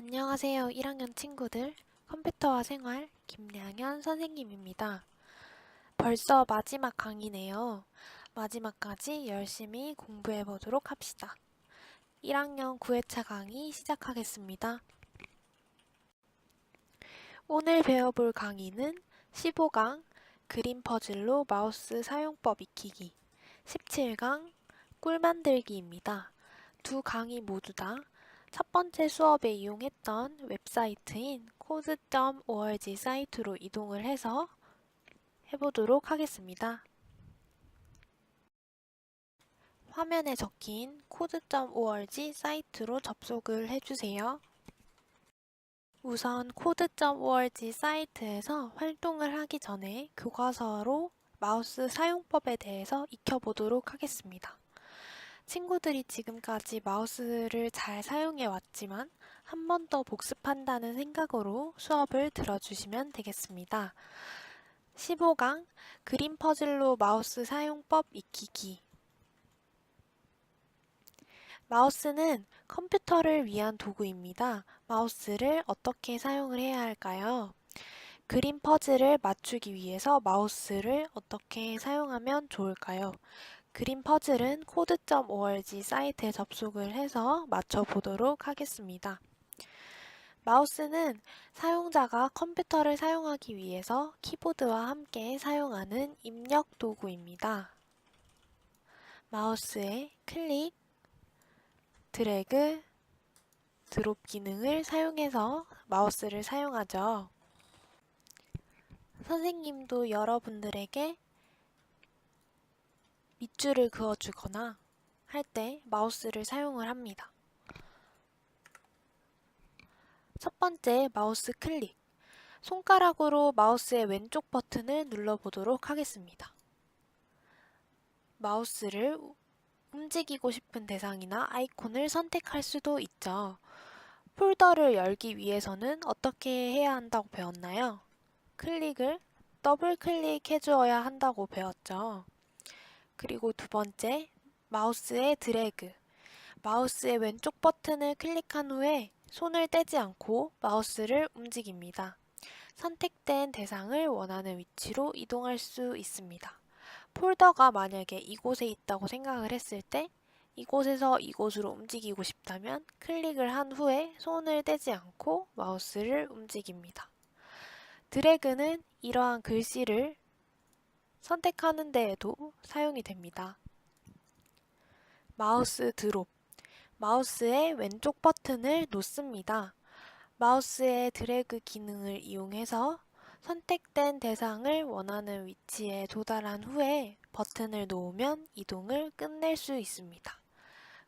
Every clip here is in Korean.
안녕하세요, 1학년 친구들. 컴퓨터와 생활 김량현 선생님입니다. 벌써 마지막 강의네요. 마지막까지 열심히 공부해 보도록 합시다. 1학년 9회차 강의 시작하겠습니다. 오늘 배워볼 강의는 15강 그림 퍼즐로 마우스 사용법 익히기, 17강 꿀 만들기입니다. 두 강의 모두 다 첫 번째 수업에 이용했던 웹사이트인 code.org 사이트로 이동을 해서 해보도록 하겠습니다. 화면에 적힌 code.org 사이트로 접속을 해주세요. 우선 code.org 사이트에서 활동을 하기 전에 교과서로 마우스 사용법에 대해서 익혀보도록 하겠습니다. 친구들이 지금까지 마우스를 잘 사용해 왔지만 한 번 더 복습한다는 생각으로 수업을 들어주시면 되겠습니다. 15강 그림 퍼즐로 마우스 사용법 익히기. 마우스는 컴퓨터를 위한 도구입니다. 마우스를 어떻게 사용을 해야 할까요? 그림 퍼즐을 맞추기 위해서 마우스를 어떻게 사용하면 좋을까요? 그림 퍼즐은 code.org 사이트에 접속을 해서 맞춰보도록 하겠습니다. 마우스는 사용자가 컴퓨터를 사용하기 위해서 키보드와 함께 사용하는 입력 도구입니다. 마우스의 클릭, 드래그, 드롭 기능을 사용해서 마우스를 사용하죠. 선생님도 여러분들에게 밑줄을 그어주거나 할 때 마우스를 사용을 합니다. 첫 번째, 마우스 클릭. 손가락으로 마우스의 왼쪽 버튼을 눌러보도록 하겠습니다. 마우스를 움직이고 싶은 대상이나 아이콘을 선택할 수도 있죠. 폴더를 열기 위해서는 어떻게 해야 한다고 배웠나요? 클릭을 더블 클릭해 주어야 한다고 배웠죠. 그리고 두 번째, 마우스의 드래그. 마우스의 왼쪽 버튼을 클릭한 후에 손을 떼지 않고 마우스를 움직입니다. 선택된 대상을 원하는 위치로 이동할 수 있습니다. 폴더가 만약에 이곳에 있다고 생각을 했을 때 이곳에서 이곳으로 움직이고 싶다면 클릭을 한 후에 손을 떼지 않고 마우스를 움직입니다. 드래그는 이러한 글씨를 선택하는 데에도 사용이 됩니다. 마우스 드롭. 마우스의 왼쪽 버튼을 놓습니다. 마우스의 드래그 기능을 이용해서 선택된 대상을 원하는 위치에 도달한 후에 버튼을 놓으면 이동을 끝낼 수 있습니다.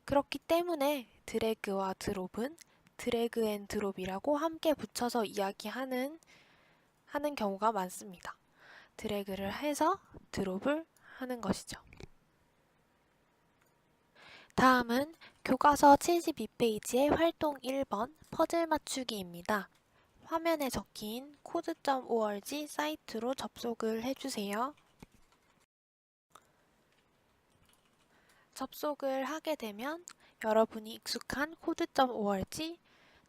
그렇기 때문에 드래그와 드롭은 드래그 앤 드롭이라고 함께 붙여서 이야기하는 경우가 많습니다. 드래그를 해서 드롭을 하는 것이죠. 다음은 교과서 72페이지의 활동 1번 퍼즐 맞추기입니다. 화면에 적힌 code.org 사이트로 접속을 해주세요. 접속을 하게 되면 여러분이 익숙한 code.org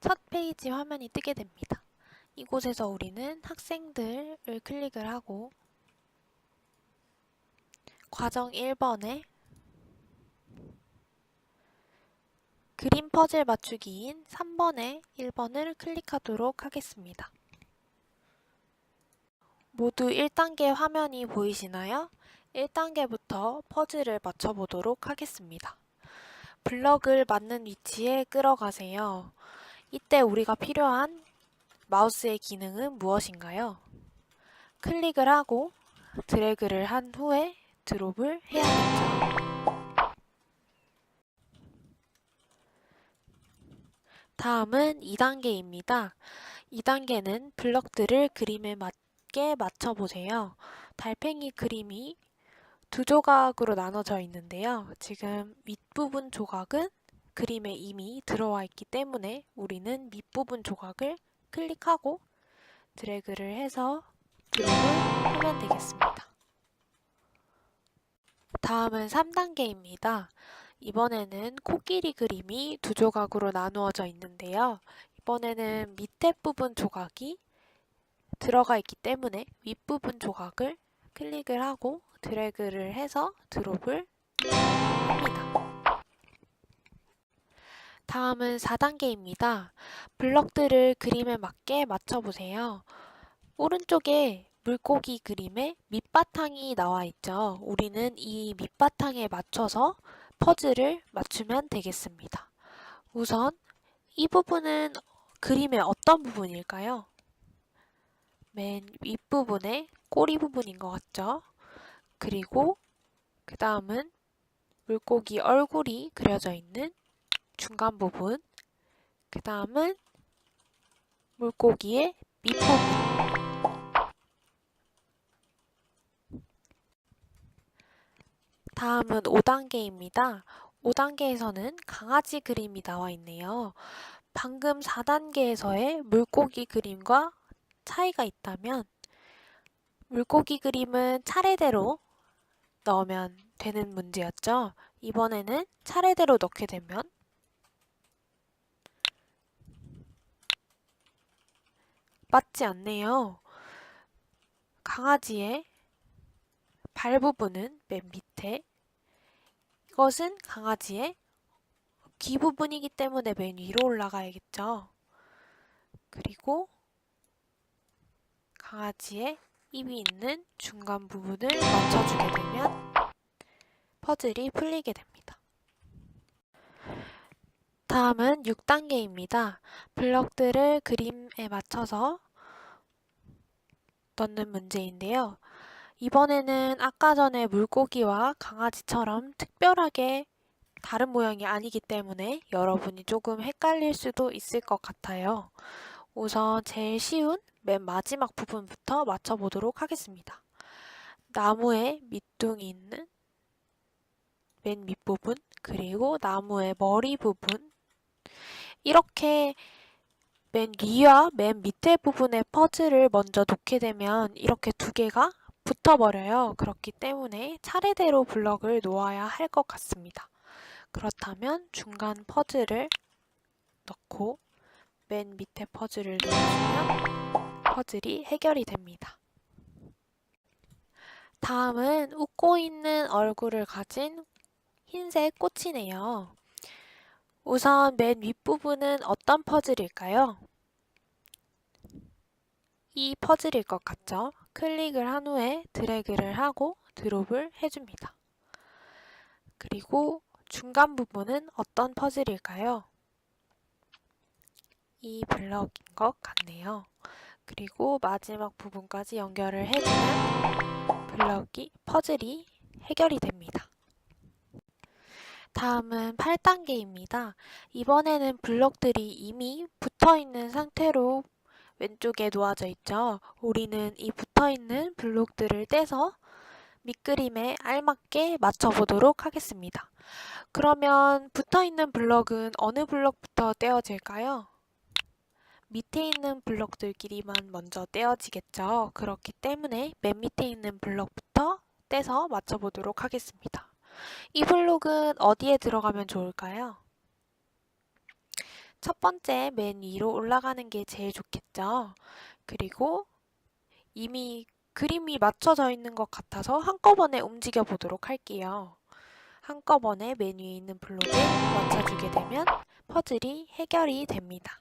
첫 페이지 화면이 뜨게 됩니다. 이곳에서 우리는 학생들을 클릭을 하고 과정 1번에 그림 퍼즐 맞추기인 3번에 1번을 클릭하도록 하겠습니다. 모두 1단계 화면이 보이시나요? 1단계부터 퍼즐을 맞춰보도록 하겠습니다. 블럭을 맞는 위치에 끌어가세요. 이때 우리가 필요한 마우스의 기능은 무엇인가요? 클릭을 하고 드래그를 한 후에 드롭을 해야겠죠. 다음은 2단계입니다. 2단계는 블럭들을 그림에 맞게 맞춰보세요. 달팽이 그림이 두 조각으로 나눠져 있는데요. 지금 윗부분 조각은 그림에 이미 들어와 있기 때문에 우리는 밑부분 조각을 클릭하고 드래그를 해서 드롭을 하면 되겠습니다. 다음은 3단계입니다. 이번에는 코끼리 그림이 두 조각으로 나누어져 있는데요. 이번에는 밑에 부분 조각이 들어가 있기 때문에 윗부분 조각을 클릭을 하고 드래그를 해서 드롭을 합니다. 다음은 4단계입니다. 블럭들을 그림에 맞게 맞춰보세요. 오른쪽에 물고기 그림에 밑바탕이 나와 있죠. 우리는 이 밑바탕에 맞춰서 퍼즐을 맞추면 되겠습니다. 우선 이 부분은 그림의 어떤 부분일까요? 맨 윗부분의 꼬리 부분인 것 같죠? 그리고 그 다음은 물고기 얼굴이 그려져 있는 중간 부분, 그 다음은 물고기의 밑부분, 다음은 5단계입니다. 5단계에서는 강아지 그림이 나와 있네요. 방금 4단계에서의 물고기 그림과 차이가 있다면 물고기 그림은 차례대로 넣으면 되는 문제였죠. 이번에는 차례대로 넣게 되면 맞지 않네요. 강아지의 발 부분은 맨 밑에, 이것은 강아지의 귀 부분이기 때문에 맨 위로 올라가야겠죠. 그리고 강아지의 입이 있는 중간 부분을 맞춰주게 되면 퍼즐이 풀리게 됩니다. 다음은 6단계입니다. 블럭들을 그림에 맞춰서 넣는 문제인데요. 이번에는 아까 전에 물고기와 강아지처럼 특별하게 다른 모양이 아니기 때문에 여러분이 조금 헷갈릴 수도 있을 것 같아요. 우선 제일 쉬운 맨 마지막 부분부터 맞춰보도록 하겠습니다. 나무에 밑둥이 있는 맨 밑부분, 그리고 나무의 머리 부분, 이렇게 맨 위와 맨 밑에 부분의 퍼즐을 먼저 놓게 되면 이렇게 두 개가 붙어버려요. 그렇기 때문에 차례대로 블럭을 놓아야 할 것 같습니다. 그렇다면 중간 퍼즐을 넣고 맨 밑에 퍼즐을 넣어주면 퍼즐이 해결이 됩니다. 다음은 웃고 있는 얼굴을 가진 흰색 꽃이네요. 우선 맨 윗부분은 어떤 퍼즐일까요? 이 퍼즐일 것 같죠? 클릭을 한 후에 드래그를 하고 드롭을 해줍니다. 그리고 중간 부분은 어떤 퍼즐일까요? 이 블럭인 것 같네요. 그리고 마지막 부분까지 연결을 해주면 퍼즐이 해결이 됩니다. 다음은 8단계입니다. 이번에는 블럭들이 이미 붙어있는 상태로 왼쪽에 놓아져 있죠. 우리는 이 붙어있는 블록들을 떼서 밑그림에 알맞게 맞춰보도록 하겠습니다. 그러면 붙어있는 블럭은 어느 블럭부터 떼어질까요? 밑에 있는 블럭들끼리만 먼저 떼어지겠죠. 그렇기 때문에 맨 밑에 있는 블럭부터 떼서 맞춰보도록 하겠습니다. 이 블록은 어디에 들어가면 좋을까요? 첫 번째 맨 위로 올라가는 게 제일 좋겠죠. 그리고 이미 그림이 맞춰져 있는 것 같아서 한꺼번에 움직여 보도록 할게요. 한꺼번에 맨 위에 있는 블록에 맞춰주게 되면 퍼즐이 해결이 됩니다.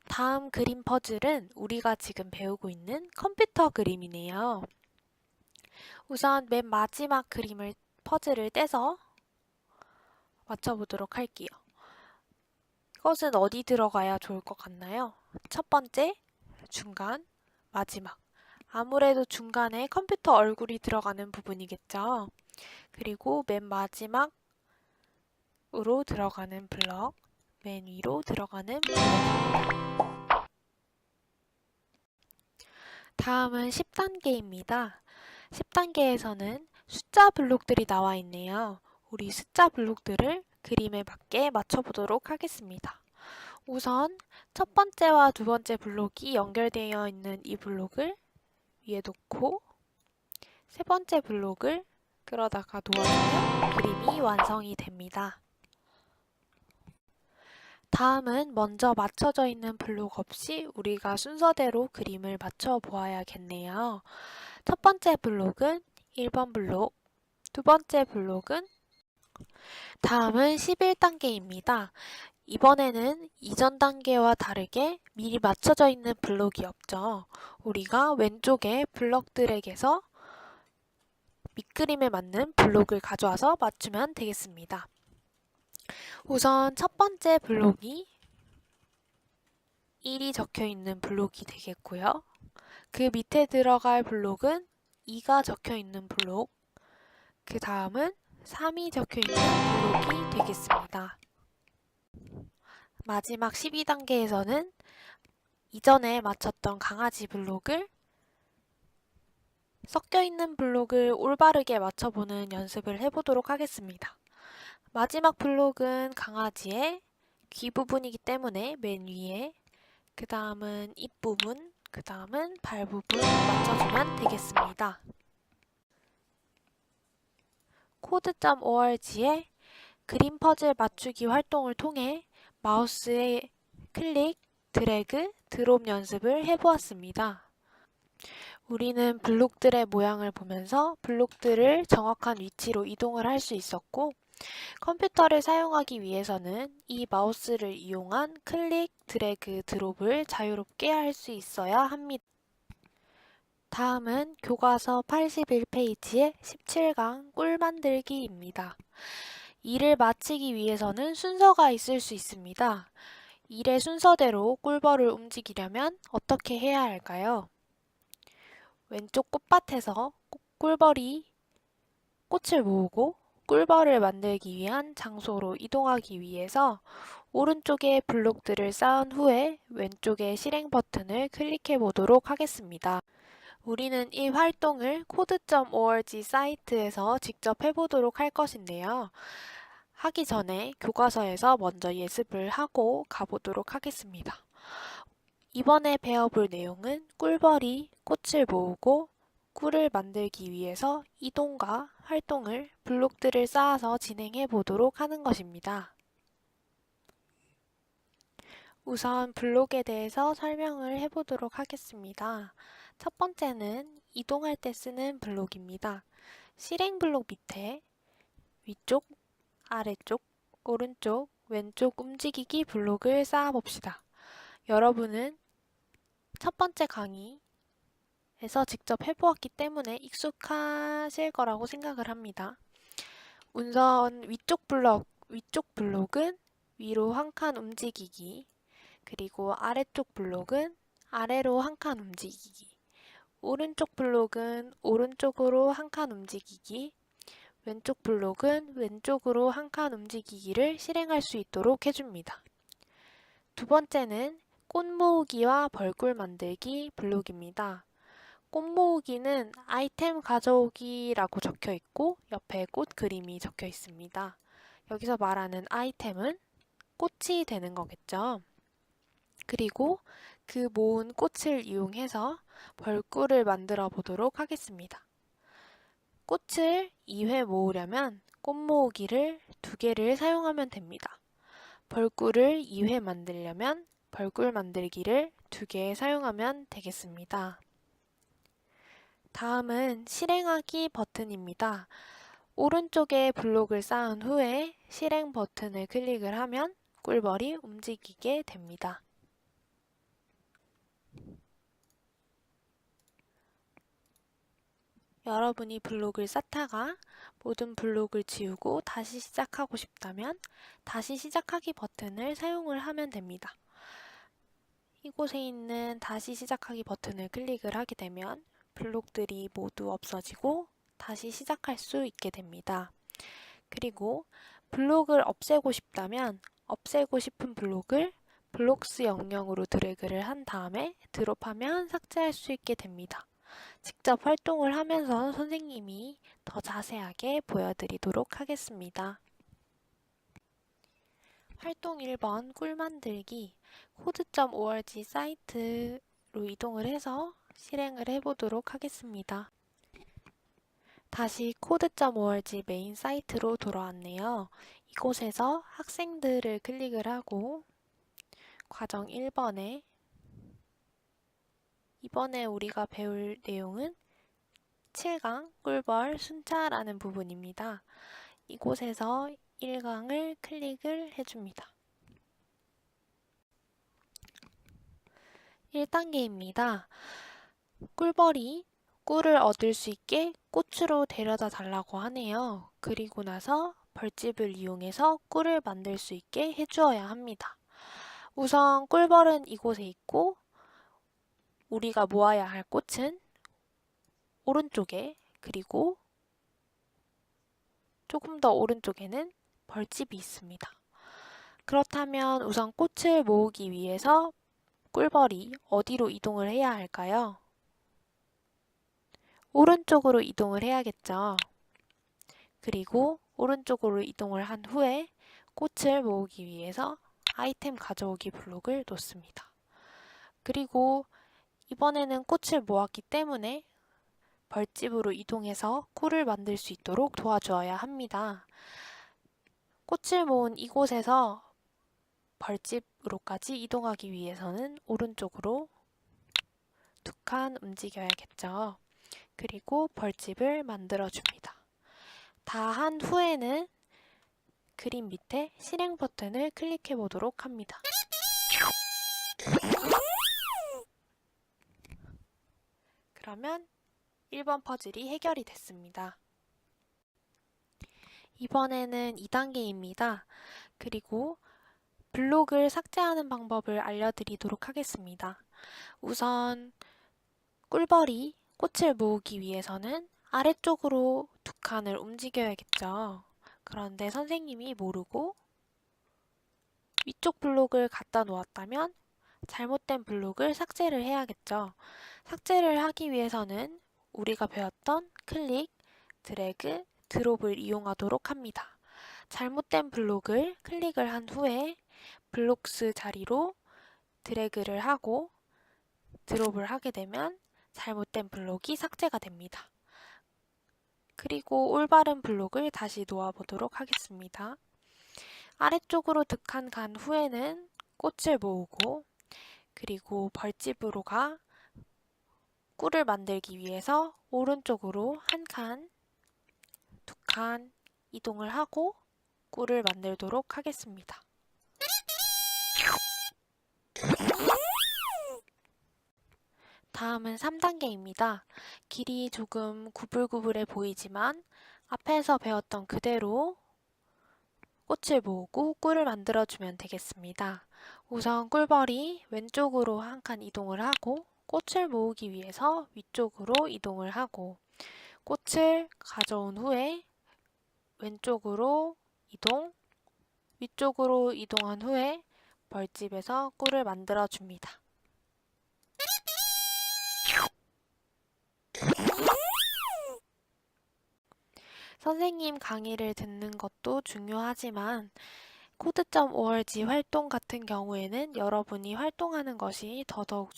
다음 그림 퍼즐은 우리가 지금 배우고 있는 컴퓨터 그림이네요. 우선 맨 마지막 퍼즐을 떼서 맞춰보도록 할게요. 이것은 어디 들어가야 좋을 것 같나요? 첫 번째, 중간, 마지막. 아무래도 중간에 컴퓨터 얼굴이 들어가는 부분이겠죠. 그리고 맨 마지막으로 들어가는 블럭, 맨 위로 들어가는 블럭입니다. 다음은 10단계입니다. 10단계에서는 숫자 블록들이 나와 있네요. 우리 숫자 블록들을 그림에 맞게 맞춰보도록 하겠습니다. 우선 첫 번째와 두 번째 블록이 연결되어 있는 이 블록을 위에 놓고 세 번째 블록을 끌어다가 놓아주면 그림이 완성이 됩니다. 다음은 먼저 맞춰져 있는 블록 없이 우리가 순서대로 그림을 맞춰 보아야겠네요. 첫 번째 블록은 1번 블록, 두 번째 블록은 다음은 11단계입니다. 이번에는 이전 단계와 다르게 미리 맞춰져 있는 블록이 없죠. 우리가 왼쪽에 블럭들에게서 밑그림에 맞는 블록을 가져와서 맞추면 되겠습니다. 우선 첫 번째 블록이 1이 적혀 있는 블록이 되겠고요. 그 밑에 들어갈 블록은 2가 적혀 있는 블록, 그 다음은 3이 적혀 있는 블록이 되겠습니다. 마지막 12단계에서는 이전에 맞췄던 강아지 블록을 섞여 있는 블록을 올바르게 맞춰보는 연습을 해보도록 하겠습니다. 마지막 블록은 강아지의 귀 부분이기 때문에 맨 위에, 그 다음은 입 부분, 그 다음은 발 부분 맞춰주면 되겠습니다. 코드.org의 그림 퍼즐 맞추기 활동을 통해 마우스의 클릭, 드래그, 드롭 연습을 해보았습니다. 우리는 블록들의 모양을 보면서 블록들을 정확한 위치로 이동을 할 수 있었고, 컴퓨터를 사용하기 위해서는 이 마우스를 이용한 클릭, 드래그, 드롭을 자유롭게 할 수 있어야 합니다. 다음은 교과서 81페이지의 17강 꿀 만들기입니다. 일을 마치기 위해서는 순서가 있을 수 있습니다. 일의 순서대로 꿀벌을 움직이려면 어떻게 해야 할까요? 왼쪽 꽃밭에서 꿀벌이 꽃을 모으고 꿀벌을 만들기 위한 장소로 이동하기 위해서 오른쪽에 블록들을 쌓은 후에 왼쪽의 실행 버튼을 클릭해 보도록 하겠습니다. 우리는 이 활동을 code.org 사이트에서 직접 해보도록 할 것인데요. 하기 전에 교과서에서 먼저 예습을 하고 가보도록 하겠습니다. 이번에 배워볼 내용은 꿀벌이 꽃을 모으고 꿀을 만들기 위해서 이동과 활동을 블록들을 쌓아서 진행해 보도록 하는 것입니다. 우선 블록에 대해서 설명을 해보도록 하겠습니다. 첫 번째는 이동할 때 쓰는 블록입니다. 실행 블록 밑에 위쪽, 아래쪽, 오른쪽, 왼쪽 움직이기 블록을 쌓아 봅시다. 여러분은 첫 번째 강의에서 직접 해보았기 때문에 익숙하실 거라고 생각을 합니다. 우선 위쪽 블록은 위로 한 칸 움직이기, 그리고 아래쪽 블록은 아래로 한 칸 움직이기, 오른쪽 블록은 오른쪽으로 한 칸 움직이기, 왼쪽 블록은 왼쪽으로 한 칸 움직이기를 실행할 수 있도록 해줍니다. 두 번째는 꽃 모으기와 벌꿀 만들기 블록입니다. 꽃 모으기는 아이템 가져오기라고 적혀 있고 옆에 꽃 그림이 적혀 있습니다. 여기서 말하는 아이템은 꽃이 되는 거겠죠. 그리고 그 모은 꽃을 이용해서 벌꿀을 만들어 보도록 하겠습니다. 꽃을 2회 모으려면 꽃 모으기를 2개를 사용하면 됩니다. 벌꿀을 2회 만들려면 벌꿀 만들기를 2개 사용하면 되겠습니다. 다음은 실행하기 버튼입니다. 오른쪽에 블록을 쌓은 후에 실행 버튼을 클릭을 하면 꿀벌이 움직이게 됩니다. 여러분이 블록을 쌓다가 모든 블록을 지우고 다시 시작하고 싶다면 다시 시작하기 버튼을 사용을 하면 됩니다. 이곳에 있는 다시 시작하기 버튼을 클릭을 하게 되면 블록들이 모두 없어지고 다시 시작할 수 있게 됩니다. 그리고 블록을 없애고 싶다면 없애고 싶은 블록을 블록스 영역으로 드래그를 한 다음에 드롭하면 삭제할 수 있게 됩니다. 직접 활동을 하면서 선생님이 더 자세하게 보여드리도록 하겠습니다. 활동 1번 꿀 만들기 code.org 사이트로 이동을 해서 실행을 해보도록 하겠습니다. 다시 code.org 메인 사이트로 돌아왔네요. 이곳에서 학생들을 클릭을 하고 과정 1번에 이번에 우리가 배울 내용은 7강 꿀벌 순차라는 부분입니다. 이곳에서 1강을 클릭을 해줍니다. 1단계입니다. 꿀벌이 꿀을 얻을 수 있게 꽃으로 데려다 달라고 하네요. 그리고 나서 벌집을 이용해서 꿀을 만들 수 있게 해주어야 합니다. 우선 꿀벌은 이곳에 있고 우리가 모아야 할 꽃은 오른쪽에, 그리고 조금 더 오른쪽에는 벌집이 있습니다. 그렇다면 우선 꽃을 모으기 위해서 꿀벌이 어디로 이동을 해야 할까요? 오른쪽으로 이동을 해야겠죠. 그리고 오른쪽으로 이동을 한 후에 꽃을 모으기 위해서 아이템 가져오기 블록을 놓습니다. 그리고 이번에는 꽃을 모았기 때문에 벌집으로 이동해서 꿀을 만들 수 있도록 도와주어야 합니다. 꽃을 모은 이곳에서 벌집으로까지 이동하기 위해서는 오른쪽으로 2칸 움직여야겠죠. 그리고 벌집을 만들어줍니다. 다 한 후에는 그림 밑에 실행 버튼을 클릭해 보도록 합니다. 그러면 1번 퍼즐이 해결이 됐습니다. 이번에는 2단계입니다. 그리고 블록을 삭제하는 방법을 알려드리도록 하겠습니다. 우선 꿀벌이 꽃을 모으기 위해서는 아래쪽으로 2칸을 움직여야겠죠. 그런데 선생님이 모르고 위쪽 블록을 갖다 놓았다면 잘못된 블록을 삭제를 해야겠죠. 삭제를 하기 위해서는 우리가 배웠던 클릭, 드래그, 드롭을 이용하도록 합니다. 잘못된 블록을 클릭을 한 후에 블록스 자리로 드래그를 하고 드롭을 하게 되면 잘못된 블록이 삭제가 됩니다. 그리고 올바른 블록을 다시 놓아보도록 하겠습니다. 아래쪽으로 2칸 간 후에는 꽃을 모으고 그리고 벌집으로 가 꿀을 만들기 위해서 오른쪽으로 1칸, 2칸 이동을 하고 꿀을 만들도록 하겠습니다. 다음은 3단계입니다. 길이 조금 구불구불해 보이지만 앞에서 배웠던 그대로 꽃을 모으고 꿀을 만들어주면 되겠습니다. 우선 꿀벌이 왼쪽으로 1칸 이동을 하고 꽃을 모으기 위해서 위쪽으로 이동을 하고 꽃을 가져온 후에 왼쪽으로 이동, 위쪽으로 이동한 후에 벌집에서 꿀을 만들어줍니다. 선생님 강의를 듣는 것도 중요하지만 코드.org 활동 같은 경우에는 여러분이 활동하는 것이 더더욱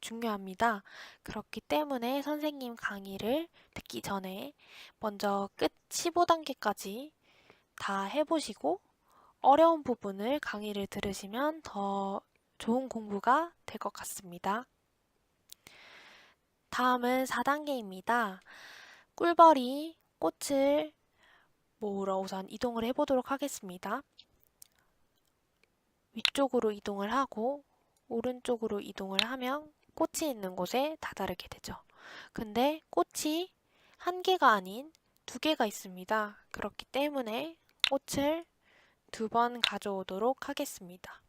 중요합니다. 그렇기 때문에 선생님 강의를 듣기 전에 먼저 끝 15단계까지 다 해보시고 어려운 부분을 강의를 들으시면 더 좋은 공부가 될 것 같습니다. 다음은 4단계입니다. 꿀벌이 꽃을 모으러 우선 이동을 해보도록 하겠습니다. 위쪽으로 이동을 하고 오른쪽으로 이동을 하면 꽃이 있는 곳에 다다르게 되죠. 근데 꽃이 1개가 아닌 2개가 있습니다. 그렇기 때문에 꽃을 2번 가져오도록 하겠습니다.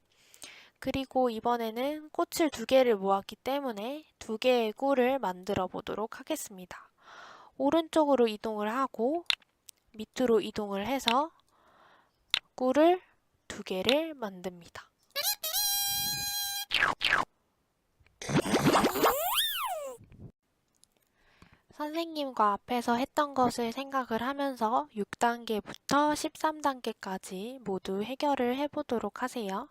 그리고 이번에는 꽃을 2개를 모았기 때문에 2개의 꿀을 만들어 보도록 하겠습니다. 오른쪽으로 이동을 하고 밑으로 이동을 해서 꿀을 2개를 만듭니다. 선생님과 앞에서 했던 것을 생각을 하면서 6단계부터 13단계까지 모두 해결을 해보도록 하세요.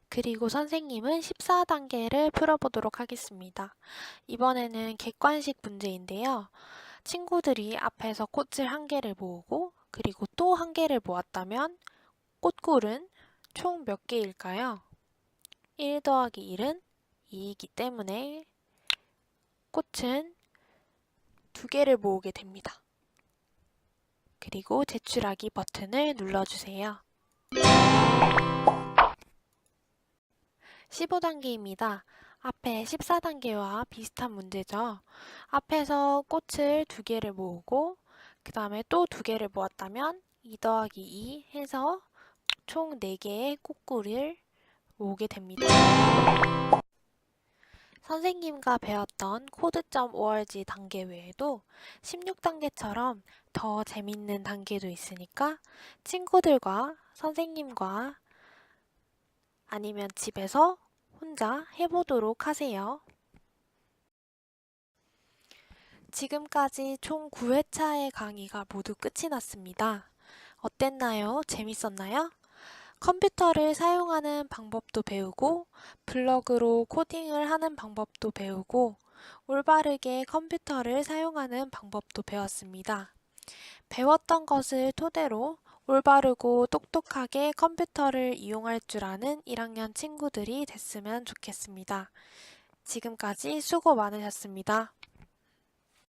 그리고 선생님은 14단계를 풀어보도록 하겠습니다. 이번에는 객관식 문제인데요. 친구들이 앞에서 꽃을 1개를 모으고 그리고 또 1개를 모았다면 꽃꿀은 총 몇 개일까요? 1 더하기 1은 2이기 때문에 꽃은 2개를 모으게 됩니다. 그리고 제출하기 버튼을 눌러주세요. 15단계입니다. 앞에 14단계와 비슷한 문제죠. 앞에서 꽃을 2개를 모으고 그 다음에 또 2개를 모았다면 2 더하기 2 해서 총 4개의 꽃꿀을 모으게 됩니다. 선생님과 배웠던 code.org 단계 외에도 16단계처럼 더 재밌는 단계도 있으니까 친구들과 선생님과 아니면 집에서 혼자 해보도록 하세요. 지금까지 총 9회차의 강의가 모두 끝이 났습니다. 어땠나요? 재밌었나요? 컴퓨터를 사용하는 방법도 배우고 블럭으로 코딩을 하는 방법도 배우고 올바르게 컴퓨터를 사용하는 방법도 배웠습니다. 배웠던 것을 토대로 올바르고 똑똑하게 컴퓨터를 이용할 줄 아는 1학년 친구들이 됐으면 좋겠습니다. 지금까지 수고 많으셨습니다.